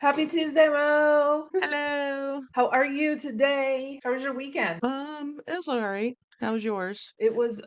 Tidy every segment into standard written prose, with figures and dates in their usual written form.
Happy Tuesday, Mo. Hello. How are you today? How was your weekend? It was all right. How was yours? It was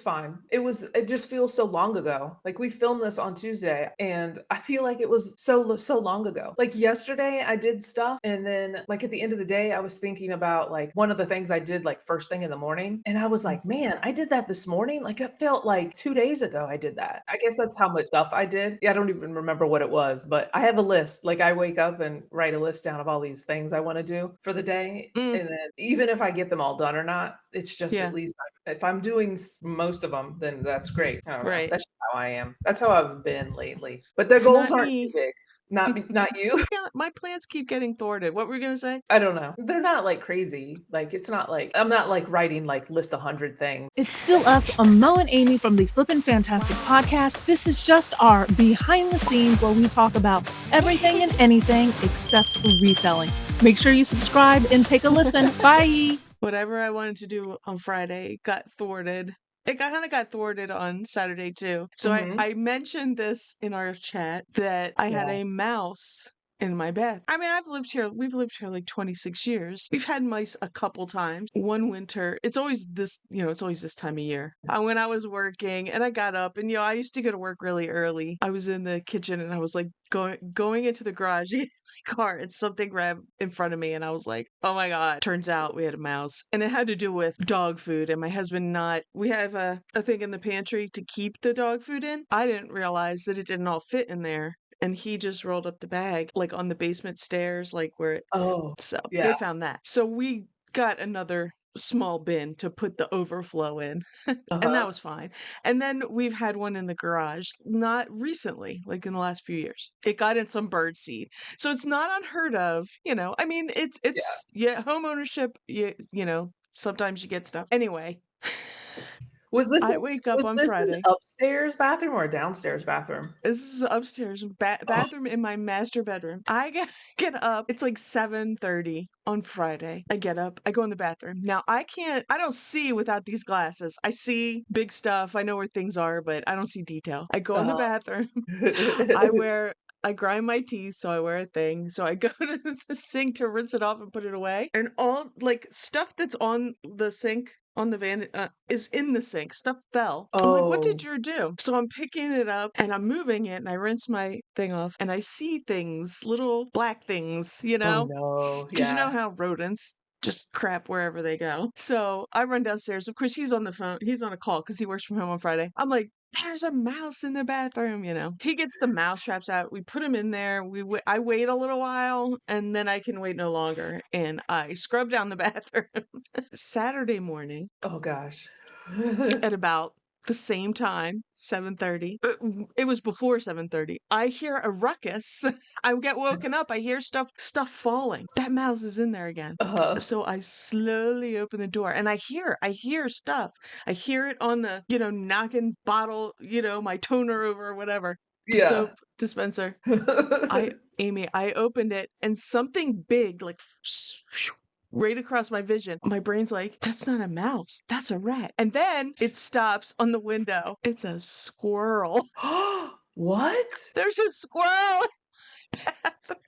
fine. It just feels so long ago. Like we filmed this on Tuesday and I feel like it was so long ago. Like yesterday I did stuff and then like at the end of the day I was thinking about like one of the things I did like first thing in the morning and I was like, "Man, I did that this morning." Like it felt like 2 days ago I did that. I guess that's how much stuff I did. Yeah, I don't even remember what it was, but I have a list. Like I wake up and write a list down of all these things I want to do for the day. Mm, And then even if I get them all done or not, it's just at yeah, least if I'm doing most of them, then that's great. I don't know. right. That's just how I am. That's how I've been lately. But the goals Not aren't too me. big. Not you. Yeah, my plans keep getting thwarted. What were you gonna say? I don't know. They're not like crazy. Like it's not like I'm not like writing like list 100 things. It's still us, Mo and Amy from the Flippin' Fantastic podcast. This is just our behind the scenes where we talk about everything and anything except reselling. Make sure you subscribe and take a listen. Bye. Whatever I wanted to do on Friday got thwarted. It kind of got thwarted on Saturday too. So I, Mhm. I mentioned this in our chat that I had Yeah. a mouse in my bed. I mean, we've lived here like 26 years. We've had mice a couple times. One winter, it's always this time of year. When I was working and I got up and, I used to go to work really early. I was in the kitchen and I was like going into the garage car and something ran in front of me and I was like, oh my God. Turns out we had a mouse and it had to do with dog food and my husband not we have a thing in the pantry to keep the dog food in. I didn't realize that it didn't all fit in there. And he just rolled up the bag like on the basement stairs, like Oh, so yeah. they found that. So we got another small bin to put the overflow in. And that Uh-huh. was fine. And then we've had one in the garage, not recently, like in the last few years. It got in some bird seed. So it's not unheard of. I mean, Yeah. it's yeah, home ownership, sometimes you get stuff. Anyway, Was this I an wake up was on this an Friday. upstairs bathroom or a downstairs bathroom? This is upstairs, Oh, bathroom in my master bedroom. I get up. It's like 7:30 on Friday. I get up. I go in the bathroom. Now I don't see without these glasses. I see big stuff. I know where things are, but I don't see detail. I go in the uh-huh. bathroom. I grind my teeth, so I wear a thing. So I go to the sink to rinse it off and put it away. And all like stuff that's on the sink on the van is in the sink. Stuff fell. I'm like, what did Oh. you do? So I'm picking it up and I'm moving it and I rinse my thing off and I see things, little black things, Oh, no. because you know Yeah. how rodents just crap wherever they go. So I run downstairs. Of course, he's on the phone. He's on a call because he works from home on Friday. I'm like, there's a mouse in the bathroom. He gets the mouse traps out. We put him in there. I wait a little while and then I can wait no longer. And I scrub down the bathroom. Saturday morning Oh gosh. at about the same time, 7:30. It was before 7:30. I hear a ruckus. I get woken up. I hear stuff falling. That mouse is in there again. Uh-huh. So I slowly open the door and I hear stuff. I hear it on the, knocking bottle, my toner over or whatever, the Yeah. soap dispenser. I opened it and something big, like right across my vision. My brain's like, that's not a mouse, that's a rat. And then it stops on the window. It's a squirrel. What? There's a squirrel.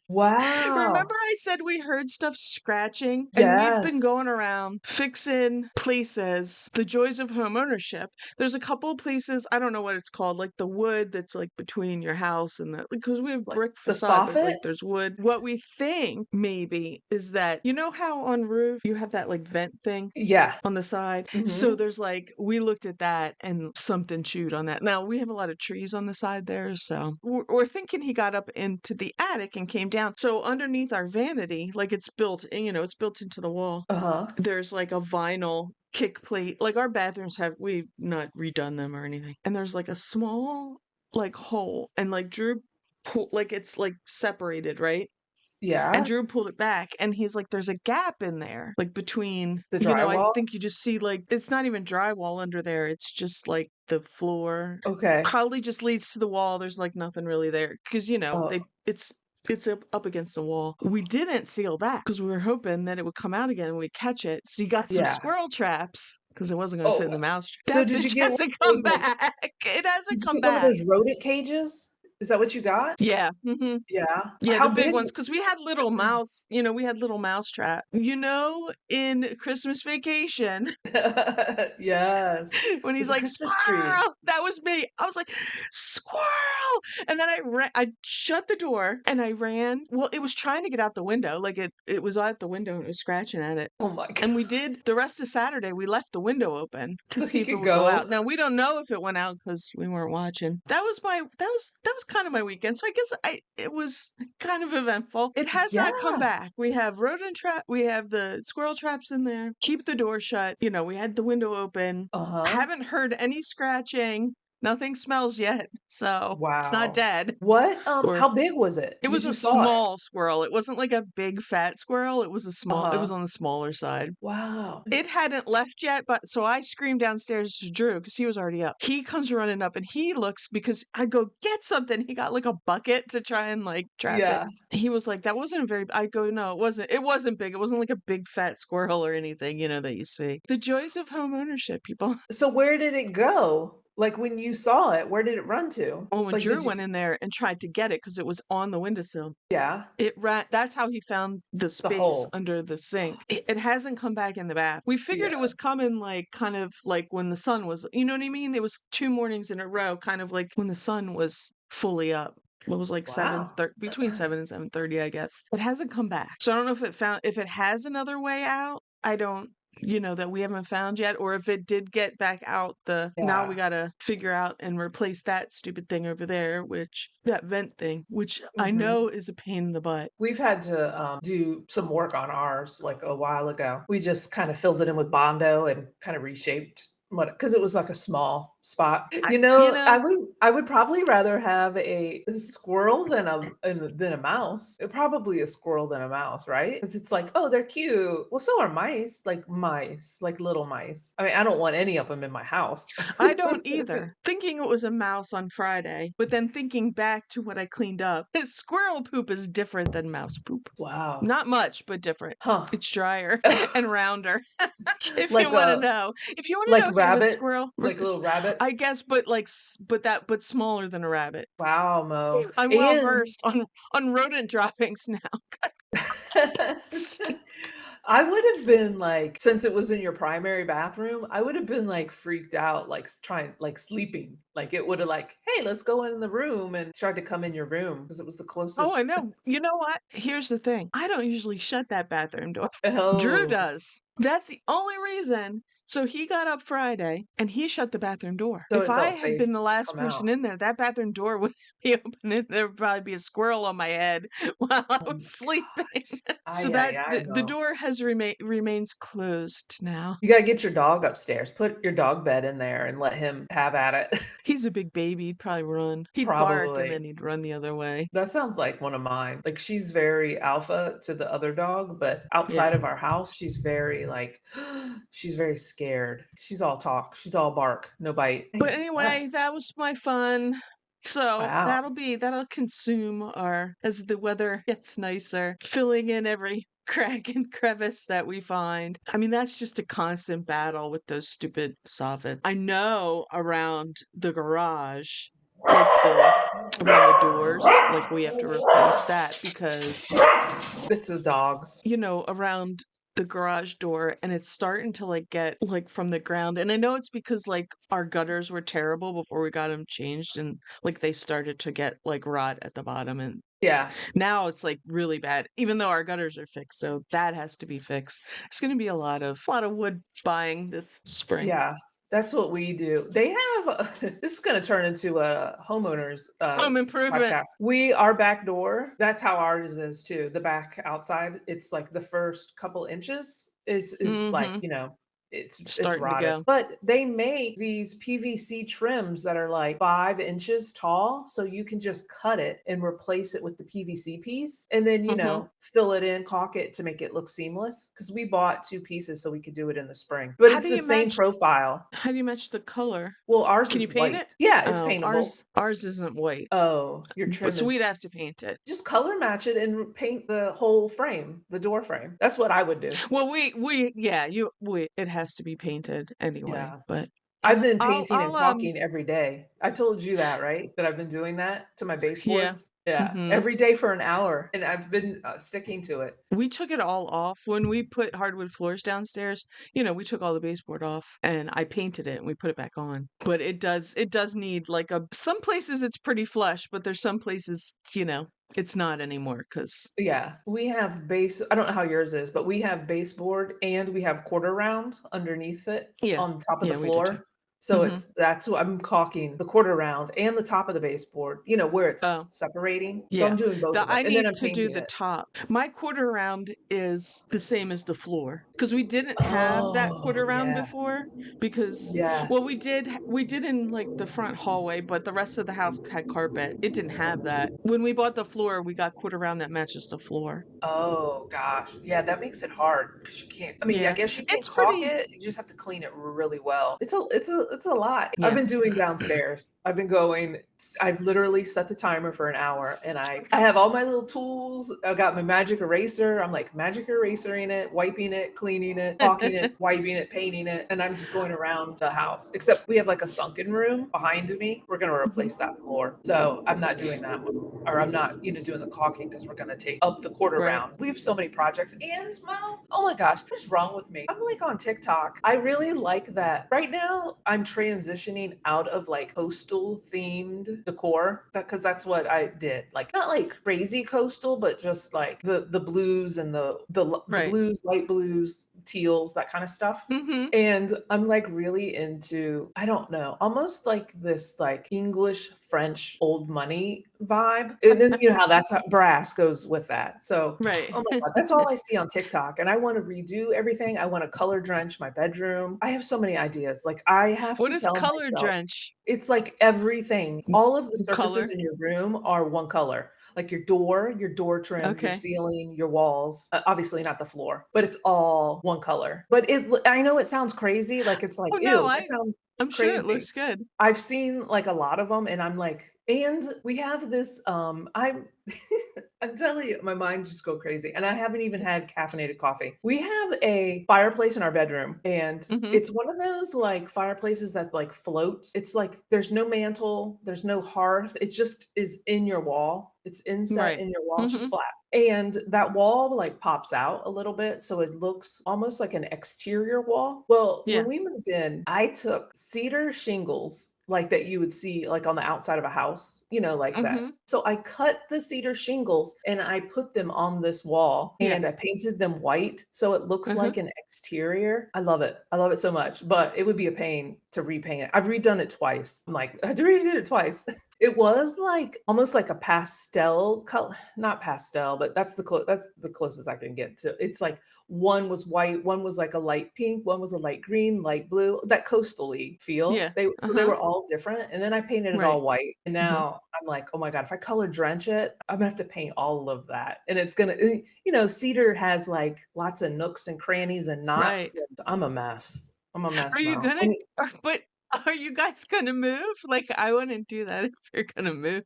Wow. Remember I said we heard stuff scratching? And we've been Yes. going around fixing places, the joys of home ownership. There's a couple places, I don't know what it's called, like the wood that's like between your house and because we have Like brick the facade, but soffit? like there's wood. What we think maybe is that, you know how on roof you have that like vent thing? Yeah. On the side. So Mhm. there's like we looked at that and something chewed on that. Now we have a lot of trees on the side there, so we're thinking he got up into the attic and came down. So underneath our vanity, like it's built into the wall. Uh-huh. There's like a vinyl kick plate. Like our bathrooms we've not redone them or anything. And there's like a small like hole and like like it's like separated, right? And Yeah. Drew pulled it back and he's like, there's a gap in there, like between, The I drywall? think you just see like, it's not even drywall under there. It's just like the floor Okay. probably just leads to the wall. There's like nothing really there because, Oh, it's up against the wall. We didn't seal that because we were hoping that it would come out again and we'd catch it. So you got some yeah. squirrel traps because it wasn't going to fit Oh, in the mouse. so That did you bitch get one hasn't of come those, like back. It did hasn't you come get one of back. those rodent cages? Is that what you got? Yeah. Yeah. Yeah, How the big big? ones, because we had little mouse, we had little mousetrap. In Christmas Vacation, Yes. when he's With the like, Christmas tree. "Squirrel!" That was me. I was like, "Squirrel!" And then I shut the door and I ran. Well, it was trying to get out the window. Like it was out the window and it was scratching at it. Oh my god. And we did the rest of Saturday, we left the window open to So see he if it could would go go. out. Now we don't know if it went out because we weren't watching. That was kind of my weekend. So I guess it was kind of eventful. It has Yeah. not come back. We have rodent trap, we have the squirrel traps in there. Keep the door shut. We had the window open. Uh-huh. Haven't heard any scratching. Nothing smells yet, so it's not Wow. dead. What, Or how big was it? it was Did you a saw it? small squirrel. It wasn't like a big fat squirrel. It was Uh-huh. on the smaller side. Wow. It hadn't left yet, but so I screamed downstairs to Drew because he was already up. He comes running up and he looks because I go, get something. He got like a bucket to try and like trap it. Yeah. He was like, that wasn't a very, I go, no, it wasn't. It wasn't big. It wasn't like a big fat squirrel or anything, that you see. The joys of home ownership, people. So where did it go? Like, when you saw it, where did it run to? Oh, when Like, did Drew you went in there and tried to get it because it was on the windowsill. Yeah. It ran. That's how he found the The space hole. under the sink. It hasn't come back in the bath. We figured it Yeah. was coming like kind of like when the sun was, you know what I mean? It was 2 mornings in a row, kind of like when the sun was fully up. It was like Wow. between 7 and 7:30, I guess. It hasn't come back. So I don't know if it has another way out. I don't, that we haven't found yet, or if it did get back out, now we Yeah. gotta figure out and replace that stupid thing over there, that vent thing, which I Mhm. know is a pain in the butt. We've had to, do some work on ours, like, a while ago. We just kinda filled it in with Bondo and kinda reshaped because it was, like, a small spot. I You you know, know, I would probably rather have a squirrel than a mouse. Probably a squirrel than a mouse, right? Because it's like, "Oh, they're cute." Well, so are mice, like little mice. I mean, I don't want any of them in my house. I don't either. Thinking it was a mouse on Friday, but then thinking back to what I cleaned up, squirrel poop is different than mouse poop. Wow. Not much, but different. Huh. It's drier and rounder. If you Like want to a know, if you have a squirrel, like little I rabbits? guess, but but smaller than a rabbit. Wow, Mo. I'm well And versed on rodent droppings now. I would have been like, since it was in your primary bathroom, I would have been like freaked out, like trying, like sleeping. Like it would have like, hey, let's go in the room and tried to come in your room because it was the Oh, I closest. know. You know what? Here's the thing. I don't usually shut that bathroom door. Drew Oh, does. That's the only reason. So he got up Friday and he shut the bathroom door. so If it I felt had safe been the to last come person out. in there, that bathroom door would be open and there would probably be a squirrel on my head while I Oh was my sleeping. So Ay, ay, that ay, the Mo. door remains closed now. You gotta get your dog upstairs. Put your dog bed in there and let him have at it. He's a big baby. He'd probably run. He'd bark and Probably. then he'd run the other way. That sounds like one of mine. Like, she's very alpha to the other dog, but Yeah. outside of our house, she's very, like she's very scared. She's all talk, she's all bark, no bite. But Ah, anyway, that was my fun. So wow. that'll consume our as the weather gets nicer, filling in every crack and crevice that we find. I mean, that's just a constant battle with those stupid soffits. I know around the garage, like around the doors, like we have to replace that because It's the dogs. around the garage door and it's starting to like get like from the ground. And I know it's because like our gutters were terrible before we got them changed and like they started to get like rot at the bottom and Yeah, now it's like really bad, even though our gutters are fixed. So that has to be fixed. It's going to be a lot of wood buying this spring. yeah. That's what we do. They have this is gonna turn into a homeowners, Home improvement. podcast. Our back door, that's how ours is too. The back outside, it's like the first couple inches is like, Mm-hmm. it's Starting to rotted. go. But they make these PVC trims that are like 5 inches tall, so you can just cut it and replace it with the PVC piece, and then Mm-hmm. fill it in, caulk it to make it look seamless. Because we bought 2 pieces so we could do it in the spring, but How it's do the you same match? profile. How do you match the color? Well, ours Can is you paint it? white. Yeah, it's Oh, paintable. ours isn't white, Oh, your but trim so we'd is have to paint it. just color match it and paint the whole frame, the door frame. That's what I would do. Well, it has to be painted anyway, Yeah. but I've been I'll painting and caulking every day. I told you that, right? That I've been doing that to my yeah. baseboards? Yeah, Mhm. every day for an hour, and I've been, sticking to it. We took it all off when we put hardwood floors downstairs. We took all the baseboard off and I painted it and we put it back on. But it does need like some places it's pretty flush, but there's some places, it's not anymore because Yeah, we have I don't know how yours is, but we have baseboard and we have quarter round underneath it yeah. on top of the Yeah, we do too. floor. So Mhm. that's what I'm caulking the quarter round and the top of the baseboard, where Oh. it's separating. So I'm Yeah. doing both of it, I and then need I'm to do painting the it. top. My quarter round is the same as the floor because we didn't have that Oh, quarter round yeah, before because yeah. well we did in like the front hallway, but the rest of the house had carpet. It didn't have that. When we bought the floor, we got quarter round that matches the floor. Oh gosh. Yeah, that makes it hard because you can't I Yeah. guess you can It's caulk pretty it, you just have to clean it really well. It's a lot. I've yeah. been doing downstairs. I've literally set the timer for an hour and I have all my little tools. I got my magic eraser. I'm like magic erasering it, wiping it, cleaning it, caulking it, wiping it, painting it, and I'm just going around the house. Except we have like a sunken room behind me. We're gonna Mhm. replace that floor. So I'm not doing that one. Or I'm not, doing the caulking because we're gonna take up the quarter Right. round. We have so many projects. And Mo, oh my gosh, what is wrong with me? I'm like on TikTok. I really like that. Right now, I'm transitioning out of like coastal themed decor because that's what I did. Like not like crazy coastal, but just like the blues and the Right. blues, light blues, teals, that kind of stuff. Mhm. And I'm like really into, I don't know, almost like this like English, French, old money vibe. And then you know how that's how brass goes with that. So, Right. oh my God, that's all I see on TikTok. And I want to redo everything. I want to color drench my bedroom. I have so many ideas. Like I have What to is tell color myself, drench? it's like everything. All of the surfaces Color? in your room are one color. Like your door trim, your Okay. ceiling, your walls. Obviously not the floor, but it's all one color. But I know it sounds crazy. Like it's like, Oh no, ew, that sounds I'm sure it crazy. looks good. I've seen like a lot of them and I'm like, and we have this I'm telling you, my mind just go crazy. And I haven't even had caffeinated coffee. We have a fireplace in our bedroom and Mhm. it's one of those like fireplaces that like floats. It's like there's no mantle, there's no hearth. It just is in your wall. It's inset Right. in your wall. It's just Mhm. flat. And that wall like pops out a little bit. So it looks almost like an exterior wall. Well, when Yeah. we moved in, I took cedar shingles like that you would see like on the outside of a house, like that. Mhm. So I cut the cedar shingles and I put them on this wall Yeah. and I painted them white so it looks Uh-huh. like an exterior. I love it. I love it so much, but it would be a pain to repaint it. I've redone it twice. I'm like, I had to redo it twice. It was like almost like a pastel color, not pastel, but that's the closest I can get to. It's like one was white, one was like a light pink, one was a light green, light blue, that coastal-y feel. Yeah. They Uh-huh. were all different. And then I painted it all Right. white. And Mhm. now I'm like, oh my God, if I color drench it, I'm gonna have to paint all of that. And it's gonna, cedar has like lots of nooks and crannies and Right. knots. And I'm a mess. I'm a Are mess, you Mo. gonna but are you guys gonna move? Like, I wouldn't do that if you're gonna move.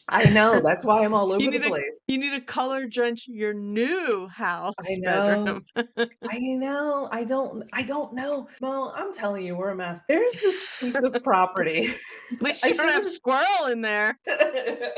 I know. That's why I'm all You over the need to place. you need to color drench your new I house know. bedroom. I know. I don't know. Well, I'm telling you, we're a mess. There's this piece of property. At least I you don't should have have squirrel in there.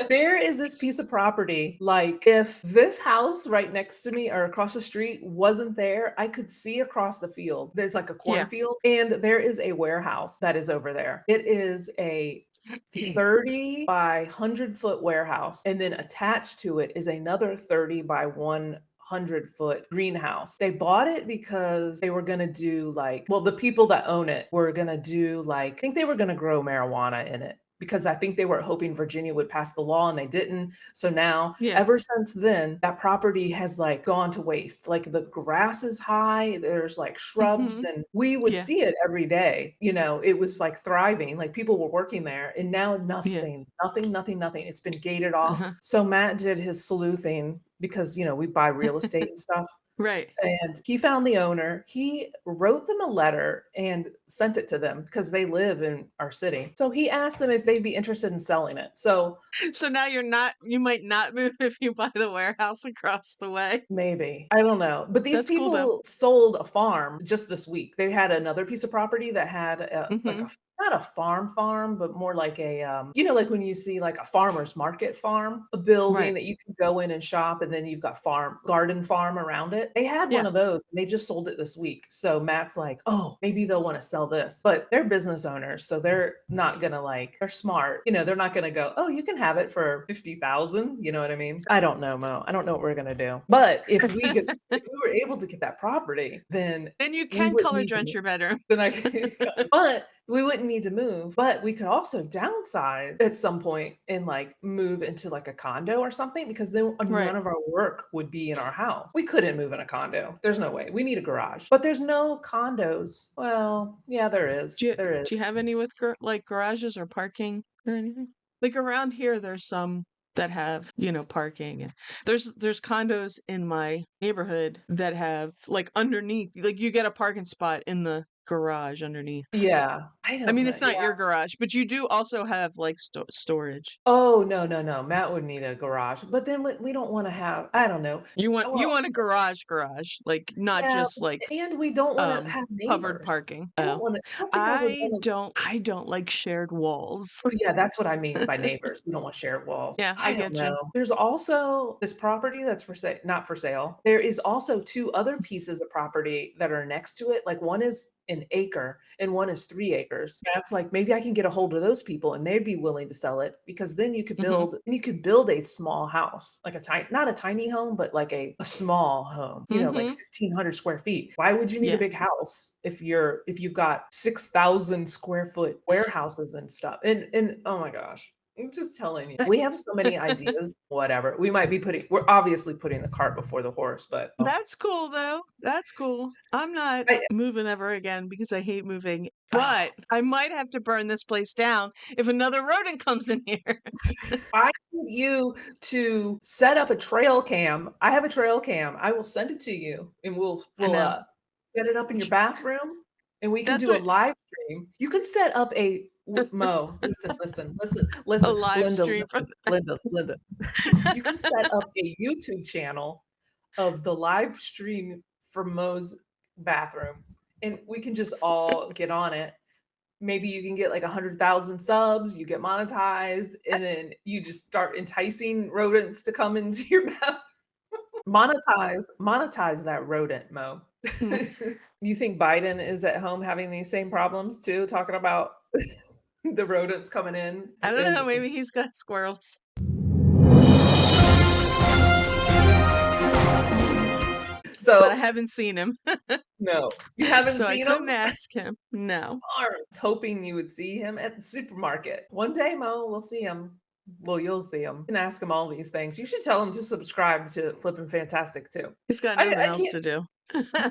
There is this piece of property, like if this house right next to me or across the street wasn't there, I could see across the field. There's like a Yeah. cornfield and there is a warehouse that is over there. It is a 30 by 100-foot warehouse. And then attached to it is another 30 by 100-foot greenhouse. They bought it because they were going to do like, well, the people that own it were going to do like, I think they were going to grow marijuana in it because I think they were hoping Virginia would pass the law and they didn't. So now, Yeah. ever since then, that property has like gone to waste. Like the grass is high, there's like shrubs, Mhm. and we would Yeah. see it every day. It was like thriving, like people were working there, and now Yeah. nothing, nothing, nothing, nothing. It's been gated off. Uh-huh. So Matt did his sleuthing because, we buy real estate and stuff. Right. And he found the owner. He wrote them a letter and sent it to them because they live in our city. So he asked them if they'd be interested in selling it. So So now you might not move if you buy the warehouse across the way. maybe. I don't know. But these That's cool though. people sold a farm just this week. They had another piece of property that had like Hmm. a not a farm, but more like a like when you see like a farmer's market farm, a building Right. that you can go in and shop, and then you've got garden farm around it. They had one Yeah. of those and they just sold it this week. So Matt's like, oh, maybe they'll want to sell this. But they're business owners, so they're not gonna they're smart. They're not gonna go, oh, you can have it for 50,000. You know what I mean? I don't know, Mo. I don't know what we're gonna do. But if we were able to get that property, then Then you we can wouldn't color need to drench move. your bedroom. Then I but we wouldn't need to move, but we could also downsize at some point and move into like a condo or something because then Right. none of our work would be in our house. We couldn't move in a condo. There's no way. We need a garage. But there's no condos. Well, yeah, there is. Do you There is. do you have any with like garages or parking or anything? Like around here, there's some that have, parking, and there's condos in my neighborhood that have like underneath, like you get a parking spot in the garage underneath. Yeah. I I don't mean, know. it's not Yeah. your garage, but you do also have like storage. Oh, no, no, no. Matt would need a garage. But then we don't want to have, I don't know. You Well, want a garage, like not yeah, just like and we don't want to um have covered neighbors. parking. I don't Oh. want to, I don't think I would want to. I don't like shared walls. Oh, yeah, that's what I mean by neighbors. We don't want shared walls. Yeah, I I don't get you. know. There's also this property that's for sale, not for sale. There is also 2 other pieces of property that are next to it. Like one is an acre and one is 3 acres. That's like maybe I can get a hold of those people and they'd be willing to sell it because then Hmm. you could build a small house, like a tiny not a tiny home, but like a small home, like Hmm. 1,500 square feet. Why would you need a Yeah. big house if you've got 6,000 square foot warehouses and stuff? And oh my gosh. I'm just telling you. We have so many ideas. Whatever. We're obviously putting the cart before the horse, but That's cool though. That's cool. I'm not I moving ever again because I hate moving, but I might have to burn this place down if another rodent comes in here. I need you to set up a trail cam. I have a trail cam. I will send it to you and I know. set it up in your bathroom and we can That's do a what live stream. You could set up Mo, a listen, live stream for Linda. You can set up a YouTube channel of the live stream for Mo's bathroom and we can just all get on it. Maybe you can get like 100,000 subs, you get monetized, and then you just start enticing rodents to come into your bathroom. Monetize that rodent, Mo. You think Biden is at home having these same problems too, talking about the rodents coming in? I don't know, maybe he's got squirrels. But I So haven't seen him, no, you haven't so I seen couldn't him? ask him. No. I was hoping you would see him at the supermarket. One day, Mo, we'll see him. Well, you'll see him. You can ask him all these things. You should tell him to subscribe to Flippin' Fantastic too. He's got I nothing else can't to do.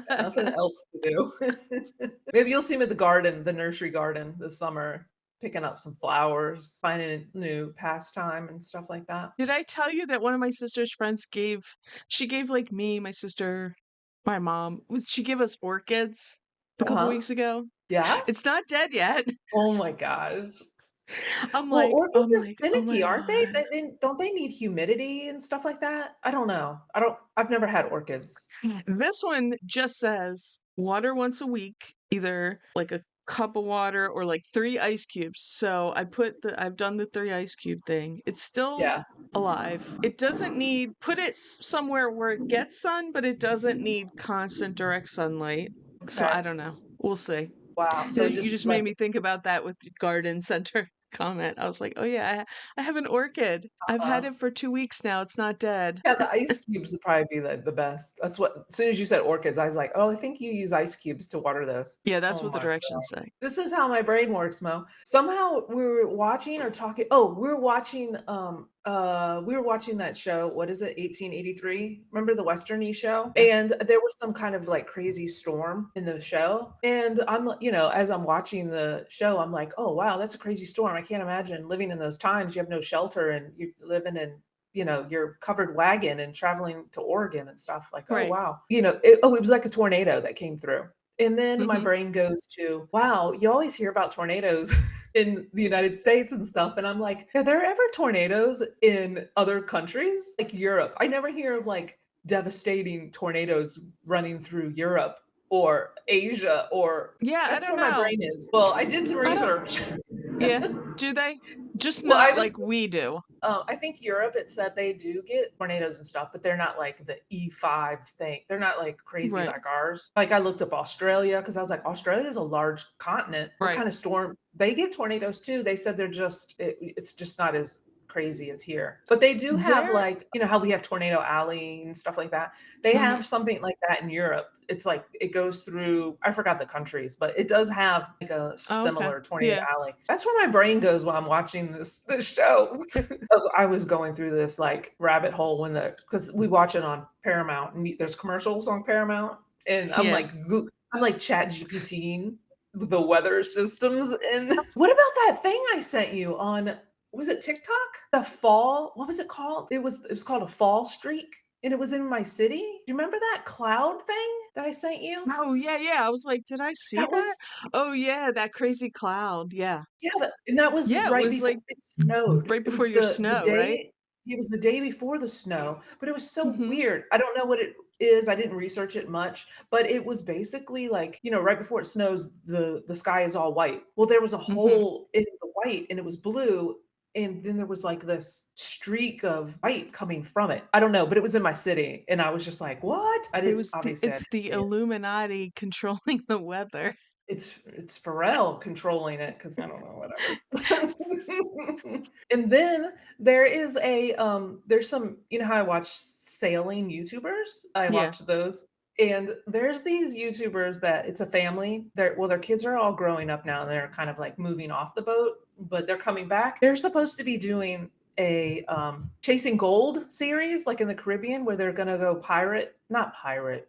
nothing else to do. Maybe you'll see him at the garden, the nursery garden this summer, picking up some flowers, finding a new pastime and stuff like that. Did I tell you that one of my sister's friends she gave like me, my sister, my mom, she gave us orchids a couple Uh-huh. weeks ago? Yeah? It's not dead yet. Oh my gosh. I'm Well, like orchids I'm are like, "Oh my finicky, aren't they? god." Don't they need humidity and stuff like that? I don't know. I've never had orchids. This one just says water once a week, either like a cup of water or like 3 ice cubes. So I've done the 3 ice cube thing. It's still Yeah. alive. It doesn't need put it somewhere where it gets sun, but it doesn't need constant direct sunlight. So Okay. I don't know. We'll see. Wow. So You just just like made me think about that with the garden center comment. I was like, "Oh yeah, I have an orchid. I've had uh it for 2 weeks now. It's not dead." yeah, the ice cubes would probably be the best. That's what as soon as you said orchids, I was like, "Oh, I think you use ice cubes to water those." Yeah, that's Oh what the my directions say. This is how my brain works, Mo. Somehow we were watching or talking. Oh, we were watching that show. What is it? 1883. Remember the Westerny show? Yeah. And there was some kind of like crazy storm in the show. And as I'm watching the show, I'm like, oh wow, that's a crazy storm. I can't imagine living in those times. You have no shelter and you're living in your covered wagon and traveling to Oregon and stuff. Like, oh, Right. wow. It was like a tornado that came through. And then my Mhm. brain goes to, wow, you always hear about tornadoes in the United States and stuff. And I'm like, are there ever tornadoes in other countries? Like Europe. I never hear of like devastating tornadoes running through Europe or Asia, or Yeah, I that's don't where my know. brain is. Well, I did some I don't research. Yeah. Do they? Just Well, I not just like we do. I think Europe, it said they do get tornadoes and stuff, but they're not like the E5 thing. They're not like crazy Right. like ours. Like I looked up Australia because I was like, Australia is a large continent. What Right. kind of storm? They get tornadoes too. They said it's just not as crazy as here. But they do have There like, how we have Tornado Alley and stuff like that. They Mhm. have something like that in Europe. It's like it goes through, I forgot the countries, but it does have like a Oh, okay. similar Tornado Yeah. Alley. That's where my brain goes while I'm watching this show. I was going through this like rabbit hole because we watch it on Paramount and there's commercials on Paramount, and Yeah. I'm like chat GPTing the weather systems. And what about that thing I sent you on, was it TikTok? The fall, what was it called? It was called a fall streak, and it was in my city. Do you remember that cloud thing that I sent you? Oh, yeah, yeah. I was like, "Did I see That that?" was Oh, yeah, that crazy cloud. Yeah. Yeah, and that was Yeah, it right was before like it snowed. right It before was your the snow, right? day it was the day before the snow, but it was so Mhm. weird. I don't know what it is. I didn't research it much, but it was basically like, right before it snows, the sky is all white. Well, there was a Mhm. hole in the white and it was blue, and then there was like this streak of white coming from it. I don't know, but it was in my city, and I was just like, "What?" I It's didn't the see it. Illuminati controlling the weather. It's Pharrell controlling it because I don't know, whatever. And then there's some, how I watch sailing YouTubers? I Yeah. watch those. And there's these YouTubers that it's a family. Their kids are all growing up now and they're kind of like moving off the boat, but they're coming back. They're supposed to be doing a chasing gold series like in the Caribbean, where they're gonna go not pirate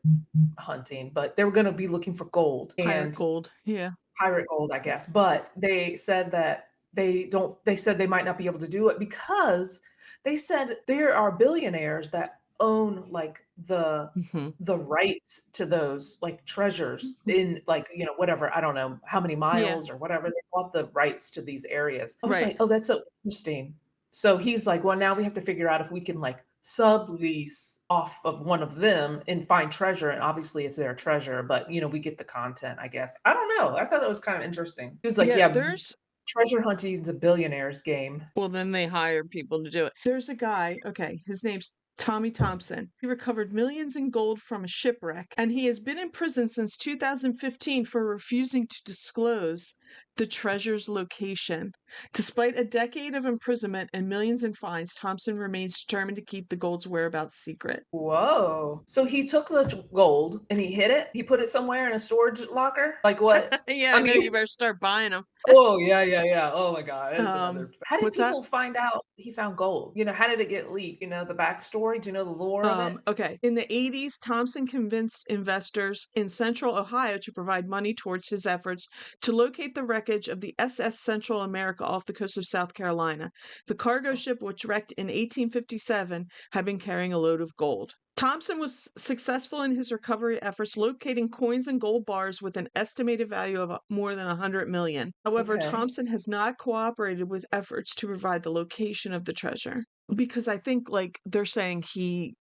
hunting, but they were going to be looking for gold Pirate and gold. Yeah. pirate gold, I guess. But they said that they said they might not be able to do it because they said there are billionaires that own like Mhm. the rights to those like treasures Mhm. in like, whatever, I don't know how many Yeah. miles or whatever. They bought the rights to these areas. I was Right. like, oh, that's so interesting. So he's like, well, now we have to figure out if we can like sublease off of one of them and find treasure. And obviously it's their treasure, but we get the content, I guess. I don't know. I thought that was kind of interesting. He was like, Yeah, yeah, there's treasure hunting is a billionaire's game. well, then they hire people to do it. There's a guy, okay, his name's Tommy Thompson. He recovered millions in gold from a shipwreck, and he has been in prison since 2015 for refusing to disclose the treasure's location. Despite a decade of imprisonment and millions in fines, Thompson remains determined to keep the gold's whereabouts secret. Whoa. So he took the gold and he hid it? He put it somewhere in a storage locker? Like what? Yeah, I I know, mean, you better start buying them. oh, yeah, yeah, yeah. Oh my God. That is Um, another. How did what's that? people find out he found gold? How did it get leaked? The backstory? Do you know the lore of it? Okay. In the 80s, Thompson convinced investors in central Ohio to provide money towards his efforts to locate the wreckage of the SS Central America off the coast of South Carolina. The cargo ship, which wrecked in 1857, had been carrying a load of gold. Thompson was successful in his recovery efforts, locating coins and gold bars with an estimated value of more than 100 million. However, Okay. Thompson has not cooperated with efforts to provide the location of the treasure because I think like they're saying he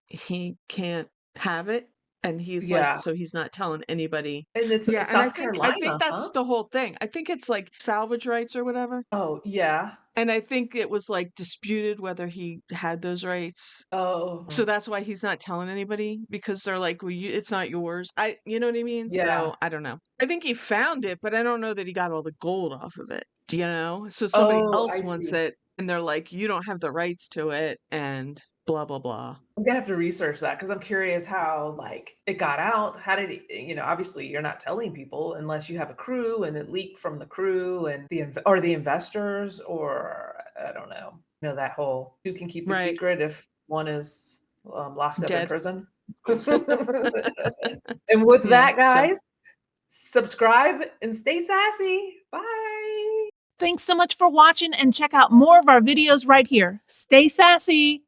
can't have it, and he's like, Yeah. so he's not telling anybody. And it's Yeah, and South I Carolina, think huh? that's the whole thing. I think it's like salvage rights or whatever. Oh, yeah. And I think it was like disputed whether he had those rights. So Oh, that's why he's not telling anybody because they're like, well, it's not yours. You know what I mean? yeah. So I don't know. I think he found it, but I don't know that he got all the gold off of it. Do you know? So somebody Oh, else I wants see. it and they're like, you don't have the rights to it and blah, blah, blah. I'm gonna have to research that because I'm curious how like it got out. How did it, obviously you're not telling people unless you have a crew and it leaked from the crew and the investors, or I don't know. That whole you can keep a Right. secret if one is locked up in Dead. prison. And with Yeah. that, So. guys, subscribe and stay sassy. Bye. Thanks so much for watching and check out more of our videos right here. Stay sassy.